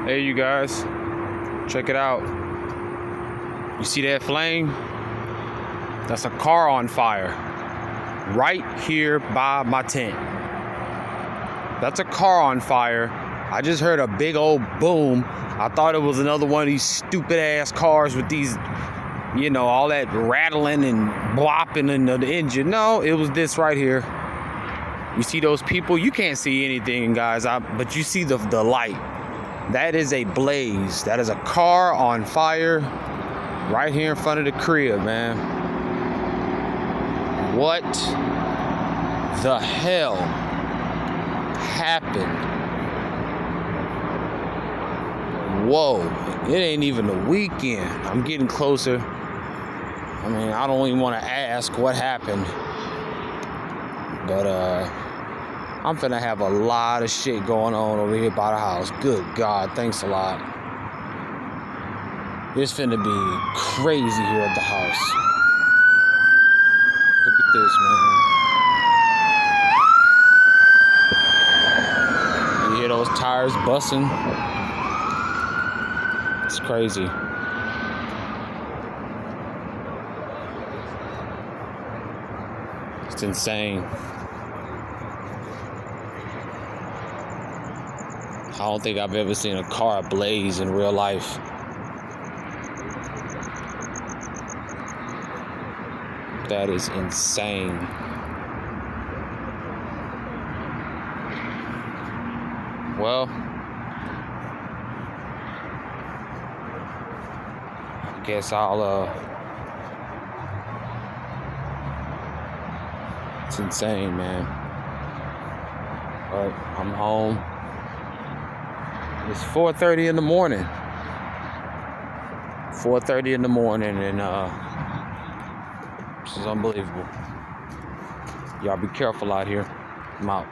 Hey, you guys, check it out. You see that flame? That's a car on fire right here by my tent. That's a car on fire. I just heard a big old boom. I thought it was another one of these stupid ass cars with these, all that rattling and blopping in the engine. No, it was this right here. You see those people? You can't see anything, guys, but you see the light. That is a blaze. That is a car on fire right here in front of the crib, man. What the hell happened? Whoa, it ain't even the weekend. I'm getting closer. I mean, I don't even want to ask what happened. But I'm finna have a lot of shit going on over here by the house. Good God, thanks a lot. It's finna be crazy here at the house. Look at this, man. You hear those tires busting? It's crazy. It's insane. I don't think I've ever seen a car blaze in real life. That is insane. Well, I guess it's insane, man. But I'm home. It's 4:30 in the morning. 4:30 in the morning, and this is unbelievable. Y'all be careful out here. I'm out.